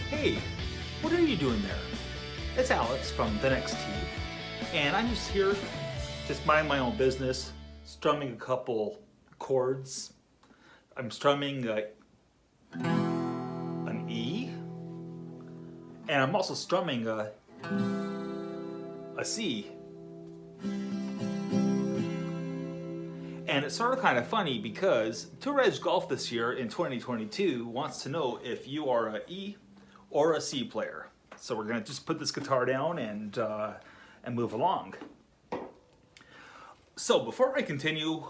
Hey, what are you doing there? It's Alex from The Next Tee, and I'm just here, just minding my own business, strumming a couple chords. I'm strumming an E, and I'm also strumming a C. And it's sort of kind of funny because Tour Edge Golf this year in 2022 wants to know if you are a E or a C player. So we're gonna just put this guitar down and move along. So before I continue,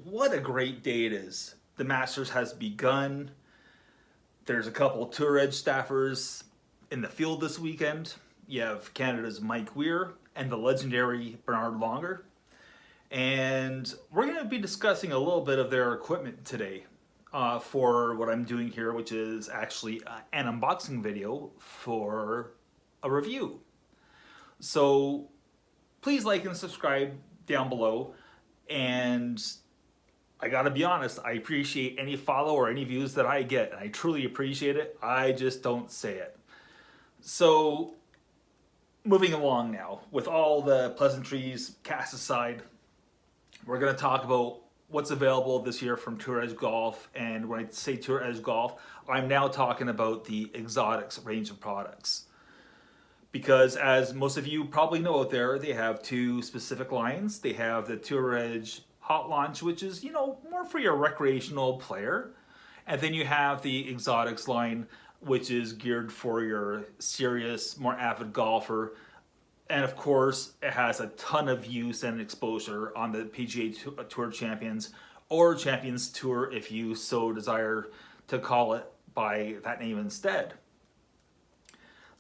what a great day it is. The Masters has begun. There's a couple Tour Edge staffers in the field this weekend. You have Canada's Mike Weir and the legendary Bernard Longer. And we're going to be discussing a little bit of their equipment today for what I'm doing here, which is actually an unboxing video for a review. So please like and subscribe down below. And I gotta be honest, I appreciate any follow or any views that I get. I truly appreciate it. I just don't say it. So moving along now, with all the pleasantries cast aside, we're going to talk about what's available this year from Tour Edge Golf. And when I say Tour Edge Golf, I'm now talking about the Exotics range of products. Because as most of you probably know out there, they have two specific lines. They have the Tour Edge Hot Launch, which is, more for your recreational player. And then you have the Exotics line, which is geared for your serious, more avid golfer. And of course, it has a ton of use and exposure on the PGA Tour Champions or Champions Tour if you so desire to call it by that name instead.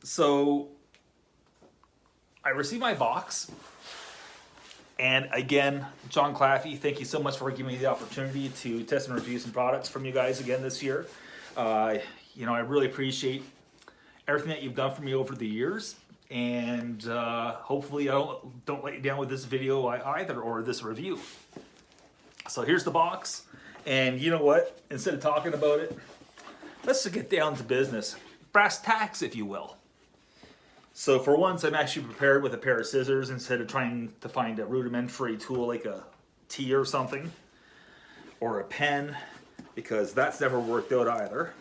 So I received my box. And again, John Claffey, thank you so much for giving me the opportunity to test and review some products from you guys again this year. I really appreciate everything that you've done for me over the years. And hopefully I don't let you down with this video either, or this review. So here's the box, and you know what? Instead of talking about it, let's just get down to business. Brass tacks, if you will. So for once, I'm actually prepared with a pair of scissors instead of trying to find a rudimentary tool like a T or something, or a pen, because that's never worked out either.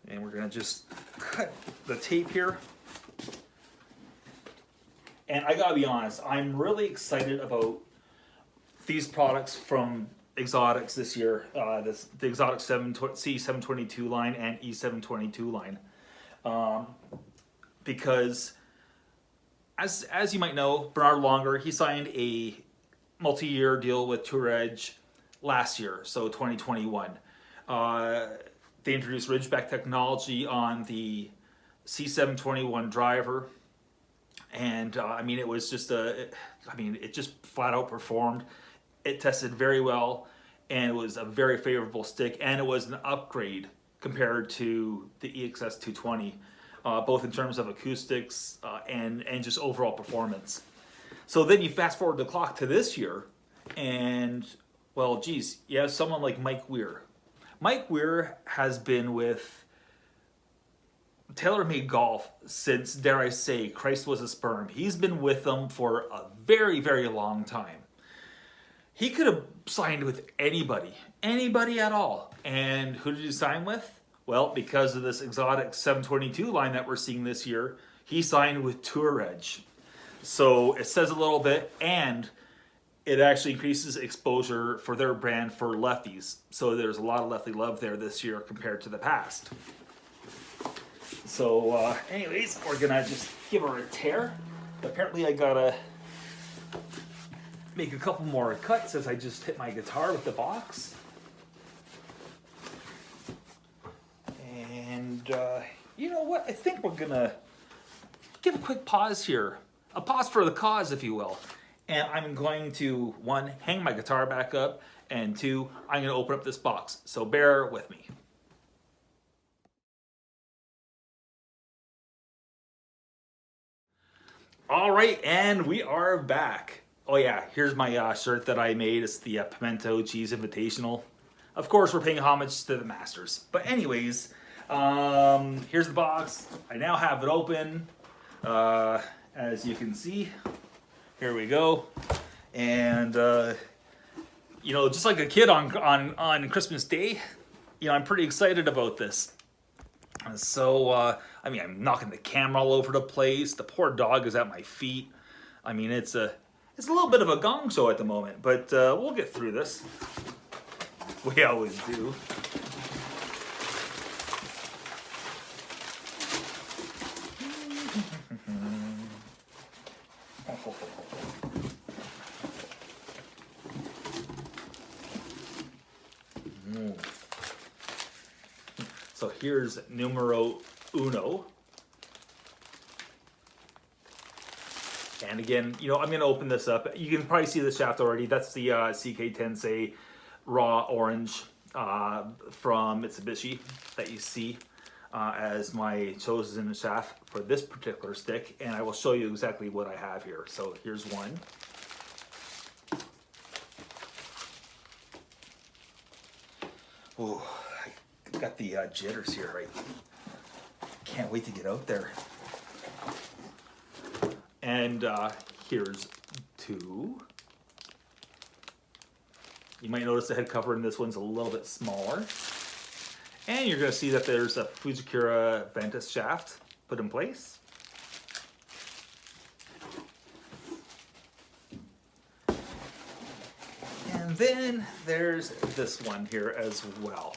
And we're gonna just cut the tape here. And I gotta be honest, I'm really excited about these products from Exotics this year. The Exotics C722 line and E722 line. Because as you might know, Bernard Longer, he signed a multi-year deal with Tour Edge last year, so 2021. They introduced Ridgeback technology on the C721 driver, and it was just it just flat out performed. It tested very well, and it was a very favorable stick, and it was an upgrade compared to the EXS 220, both in terms of acoustics and just overall performance. So then you fast forward the clock to this year, and well, geez, you have someone like Mike Weir. Mike Weir has been with TaylorMade Golf since, dare I say, Christ was a sperm. He's been with them for a very, very long time. He could have signed with anybody at all. And who did he sign with? Well, because of this exotic 722 line that we're seeing this year, he signed with Tour Edge. So it says a little bit, and it actually increases exposure for their brand for lefties. So there's a lot of lefty love there this year compared to the past. So anyways, we're gonna just give her a tear. Apparently I gotta make a couple more cuts as I just hit my guitar with the box. And you know what? I think we're gonna give a quick pause here. A pause for the cause, if you will. And I'm going to, one, hang my guitar back up, and two, I'm going to open up this box. So bear with me. All right, and we are back. Oh yeah, here's my shirt that I made. It's the Pimento Cheese Invitational. of course, we're paying homage to the masters. But anyways, here's the box. I now have it open. As you can see, here we go. And you know, just like a kid on Christmas Day, you know, I'm pretty excited about this. So, I mean, I'm knocking the camera all over the place. The poor dog is at my feet. I mean, it's a little bit of a gong show at the moment, but we'll get through this. We always do. So here's numero uno. And again, you know, I'm going to open this up. You can probably see the shaft already. That's the CK Tensei Raw Orange from Mitsubishi that you see as my chosen shaft for this particular stick. And I will show you exactly what I have here. So here's one. Ooh, I got the jitters here, right? Can't wait to get out there. And here's two. You might notice the head cover in this one's a little bit smaller. And you're going to see that there's a Fujikura Ventus shaft put in place. And then there's this one here as well.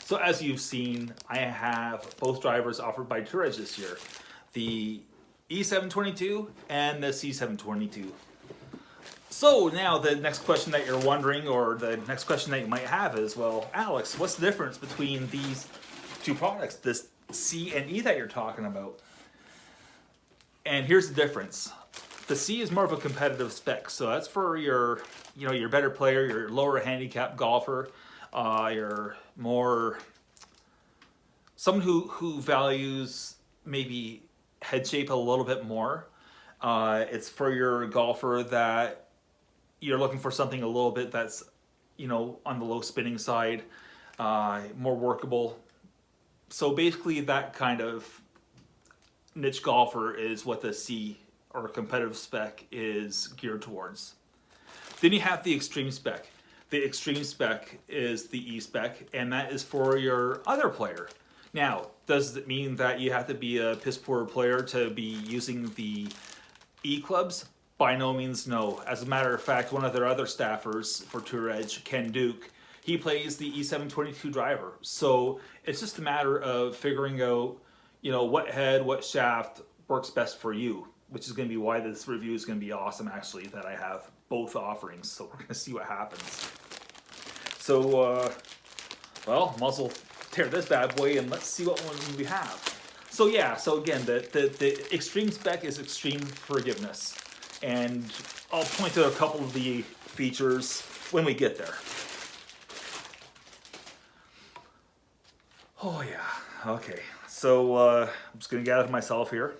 So as you've seen, I have both drivers offered by Tour Edge this year. The E722 and the C722. So now the next question that you're wondering, or the next question that you might have is, well, Alex, what's the difference between these two products, this C and E that you're talking about? And here's the difference. The C is more of a competitive spec, so that's for your, you know, your better player, your lower handicap golfer, your more someone who values maybe head shape a little bit more. It's for your golfer that you're looking for something a little bit that's, you know, on the low spinning side, more workable. So basically that kind of niche golfer is what the C or competitive spec is geared towards. Then you have the extreme spec. The extreme spec is the E spec, and that is for your other player. Now, does it mean that you have to be a piss poor player to be using the E clubs? By no means, no. As a matter of fact, one of their other staffers for Tour Edge, Ken Duke, he plays the E722 driver. So it's just a matter of figuring out, you know, what head, what shaft works best for you, which is going to be why this review is going to be awesome, actually, that I have both offerings. So we're going to see what happens. So, well, muzzle tear this bad boy and let's see what one we have. So yeah, so again, the extreme spec is extreme forgiveness. And I'll point to a couple of the features when we get there. Oh yeah, okay. So I'm just gonna gather myself here.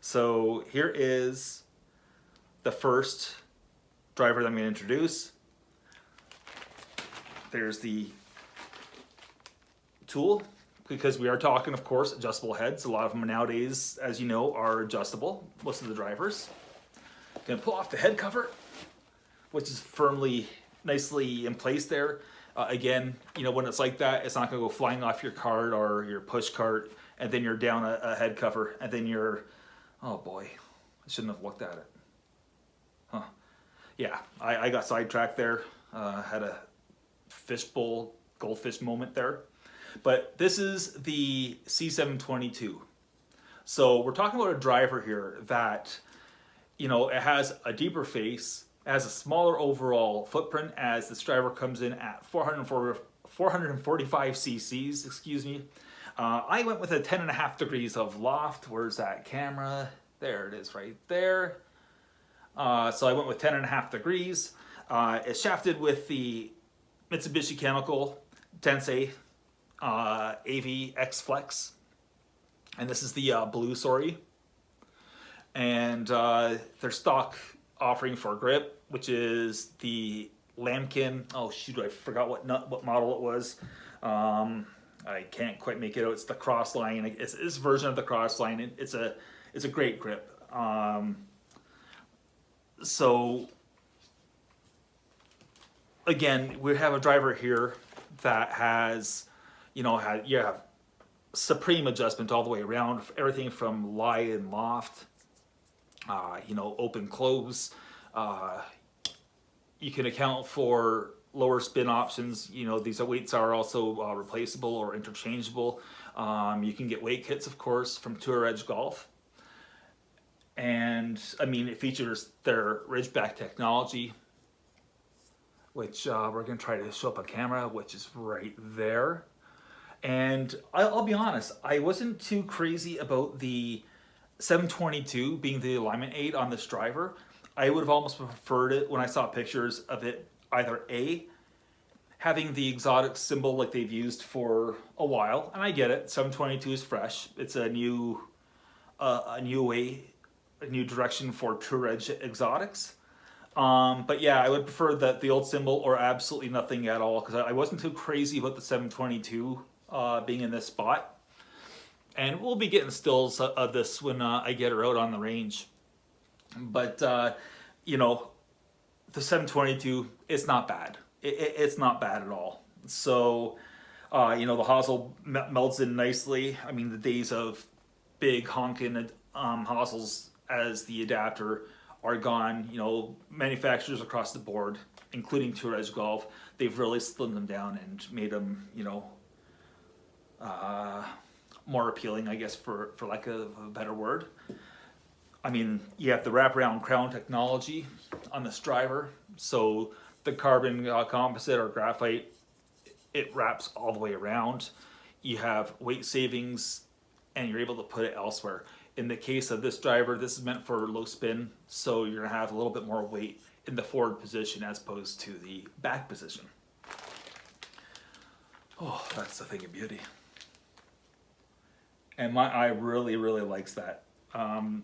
So here is the first driver that I'm gonna introduce. There's the tool, because we are talking, of course, adjustable heads. A lot of them nowadays, as you know, are adjustable, most of the drivers. Gonna pull off the head cover, which is firmly, nicely in place there. Again, you know, when it's like that, it's not gonna go flying off your cart or your push cart, and then you're down a head cover, and then you're, oh boy, I shouldn't have looked at it. Huh. Yeah, I got sidetracked there. Had a fishbowl, goldfish moment there. But this is the C722. So we're talking about a driver here that, you know, it has a deeper face, it has a smaller overall footprint, as this driver comes in at 445 cc's, excuse me. I went with a 10.5 degrees of loft. Where's that camera? There it is right there. So I went with 10.5 degrees. It's shafted with the Mitsubishi Chemical Tensei AV X Flex, and this is the blue, sorry. And their stock offering for grip, which is the lambkin. Oh shoot, I forgot what model it was. I can't quite make it out. It's the Crossline. It's this version of the Crossline. It's a great grip. So again, we have a driver here that has, you have supreme adjustment all the way around. Everything from lie and loft, open close. You can account for lower spin options. These weights are also replaceable or interchangeable. You can get weight kits, of course, from Tour Edge Golf. And I mean, it features their Ridgeback technology, which we're going to try to show up on camera, which is right there. And I'll be honest, I wasn't too crazy about the 722 being the alignment aid on this driver. I would have almost preferred it when I saw pictures of it, either A, having the exotic symbol like they've used for a while, and I get it, 722 is fresh. It's a new way, a new direction for Tour Edge exotics. But yeah, I would prefer the old symbol or absolutely nothing at all, because I wasn't too crazy about the 722 being in this spot. And we'll be getting stills of this when I get her out on the range. But, the 722, it's not bad. It's not bad at all. So, the hosel melds in nicely. I mean, the days of big honking hosels as the adapter are gone. Manufacturers across the board, including Tour Edge Golf, they've really slimmed them down and made them, more appealing, I guess, for lack of a better word. I mean, you have the wraparound crown technology on this driver. So the carbon composite or graphite, it wraps all the way around. You have weight savings, and you're able to put it elsewhere. In the case of this driver, this is meant for low spin, so you're gonna have a little bit more weight in the forward position as opposed to the back position. Oh, that's a thing of beauty. And my eye really, really likes that.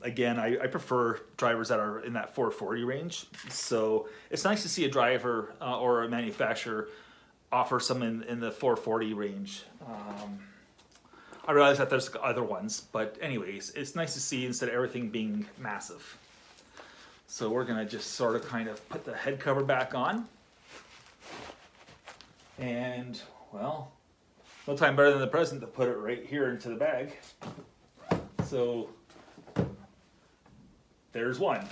Again, I prefer drivers that are in that 440 range. So it's nice to see a driver or a manufacturer offer some in the 440 range. I realize that there's other ones, but anyways, it's nice to see instead of everything being massive. So we're gonna just sort of kind of put the head cover back on. And, well, no time better than the present to put it right here into the bag. So there's one.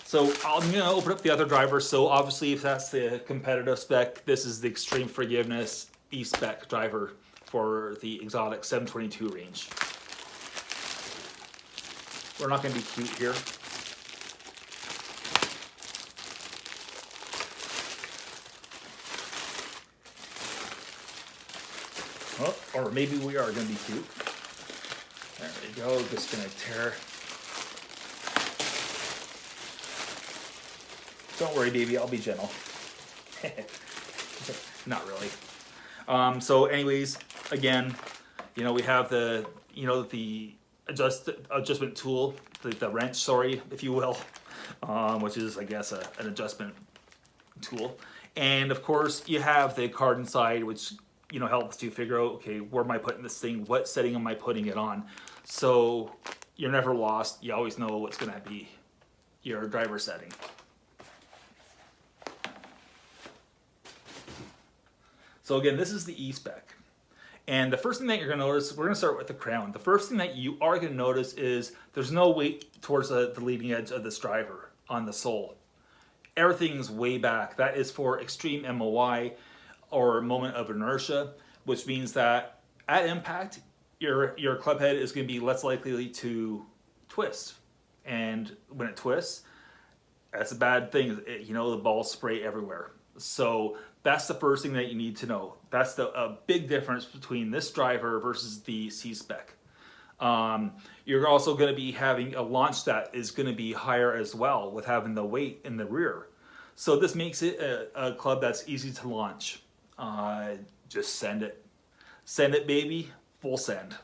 So I'm gonna open up the other driver. So obviously if that's the competitive spec, this is the Extreme Forgiveness E-Spec driver for the exotic 722 range. We're not gonna be cute here. Oh, or maybe we are gonna be cute. There we go, just gonna tear. Don't worry, baby, I'll be gentle. Not really. So anyways, again, we have the, the adjustment tool, the wrench, sorry, if you will, which is, I guess, an adjustment tool. And of course, you have the card inside, which, helps you figure out, okay, where am I putting this thing? What setting am I putting it on? So you're never lost. You always know what's going to be your driver setting. So again, this is the E-Spec. And the first thing that you're going to notice, we're going to start with the crown. The first thing that you are going to notice is there's no weight towards the leading edge of this driver on the sole. Everything's way back. That is for extreme MOI, or moment of inertia, which means that at impact, your club head is going to be less likely to twist. And when it twists, that's a bad thing. The balls spray everywhere. So that's the first thing that you need to know. That's a big difference between this driver versus the C-Spec. You're also going to be having a launch that is going to be higher as well, with having the weight in the rear. So this makes it a club that's easy to launch. Just send it. Send it, baby. Full send.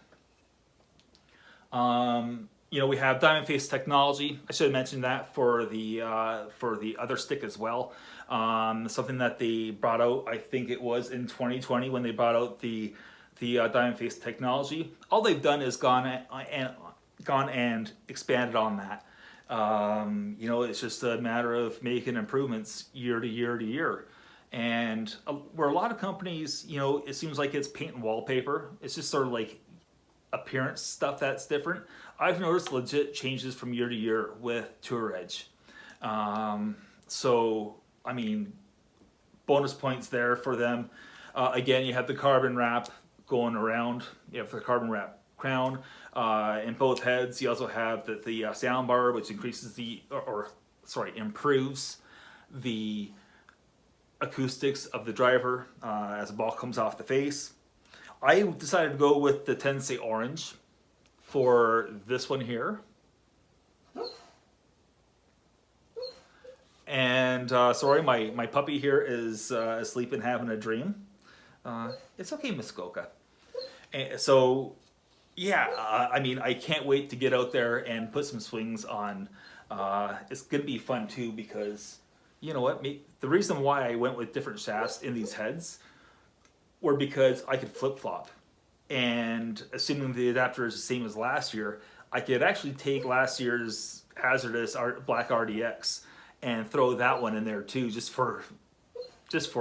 we have diamond face technology. I should have mentioned that for the other stick as well. Something that they brought out, I think it was in 2020 when they brought out the diamond face technology. All they've done is gone and expanded on that. It's just a matter of making improvements year to year to year. And where a lot of companies, it seems like it's paint and wallpaper. It's just sort of like appearance stuff that's different. I've noticed legit changes from year to year with Tour Edge. So, I mean, bonus points there for them. Again, you have the carbon wrap going around. You have the carbon wrap crown in both heads. You also have the sound bar, which increases improves the acoustics of the driver as the ball comes off the face. I decided to go with the Tensei Orange for this one here. And sorry, my puppy here is asleep and having a dream. It's okay, Miss Goka. And so, yeah, I mean, I can't wait to get out there and put some swings on. It's going to be fun too because, you know what, the reason why I went with different shafts in these heads were because I could flip-flop. And assuming the adapter is the same as last year, I could actually take last year's Hazardous Black RDX and throw that one in there too, just for shits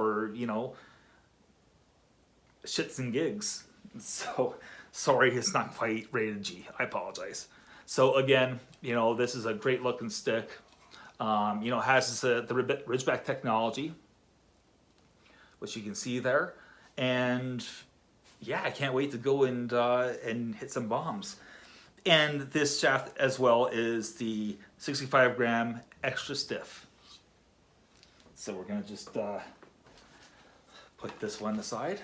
and gigs. So, sorry, it's not quite rated G. I apologize. So again, this is a great looking stick. Has the Ridgeback technology, which you can see there. And yeah, I can't wait to go and hit some bombs. And this shaft as well is the 65 gram extra stiff. So we're gonna just put this one aside,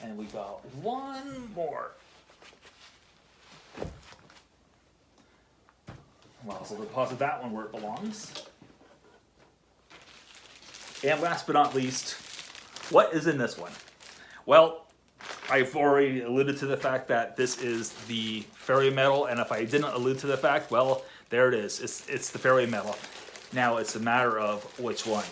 and we got one more. Well, so we'll deposit that one where it belongs. And last but not least, what is in this one? Well, I've already alluded to the fact that this is the Fairway Metal, and if I didn't allude to the fact, well, there it is. It's the Fairway Metal. Now it's a matter of which one.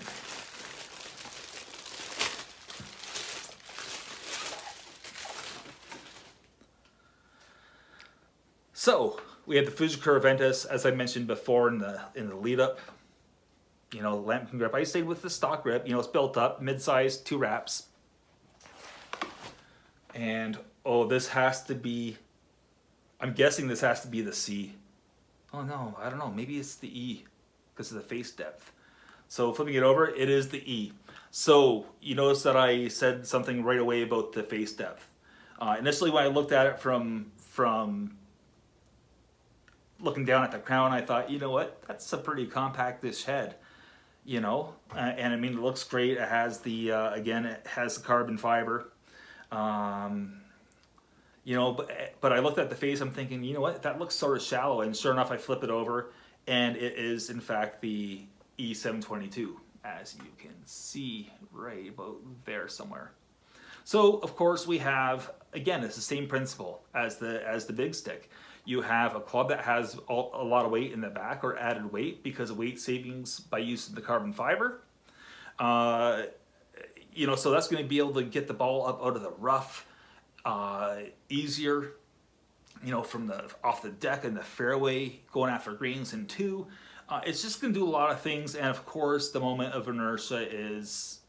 So we have the Fujikura Ventus, as I mentioned before in the lead up. Lambkin grip. I stayed with the stock grip. It's built up, mid-size, 2 wraps. And this has to be, I'm guessing this has to be the C. Oh no, I don't know, maybe it's the E because of the face depth. So flipping it over, it is the E. So you notice that I said something right away about the face depth. Initially when I looked at it from looking down at the crown, I thought, you know what, that's a pretty compactish head. And I mean, it looks great. It has again, it has the carbon fiber. But I looked at the face, I'm thinking, you know what, that looks sort of shallow, and sure enough, I flip it over, and it is, in fact, the E722, as you can see right about there somewhere. So, of course, we have, again, it's the same principle as the big stick. You have a club that has a lot of weight in the back, or added weight, because of weight savings by using the carbon fiber. So that's going to be able to get the ball up out of the rough easier, from off the deck and the fairway, going after greens and 2. It's just going to do a lot of things, and of course, the moment of inertia is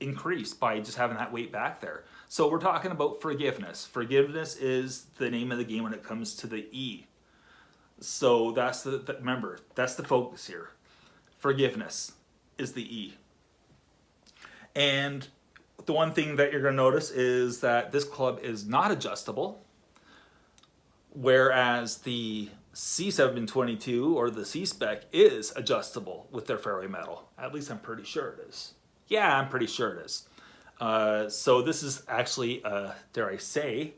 increased by just having that weight back there. So we're talking about forgiveness. Forgiveness is the name of the game when it comes to the E. So that's remember, that's the focus here. Forgiveness is the E. And the one thing that you're going to notice is that this club is not adjustable, whereas the C722 or the C-Spec is adjustable with their Fairway Metal. At least I'm pretty sure it is. Yeah, I'm pretty sure it is. So this is actually, dare I say,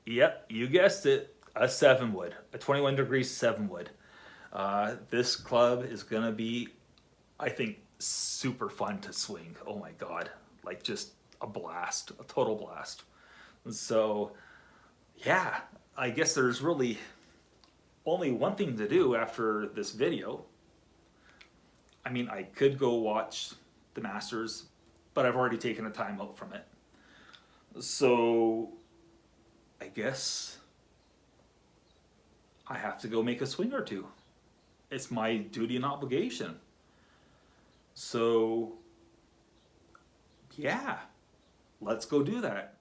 yep, you guessed it, a 7-wood, a 21 degree 7-wood. This club is going to be, I think, super fun to swing. Oh my god, like just a blast, a total blast. So yeah, I guess there's really only one thing to do after this video. I mean, I could go watch the Masters, but I've already taken a time out from it. So I guess I have to go make a swing or two. It's my duty and obligation. So yeah, let's go do that.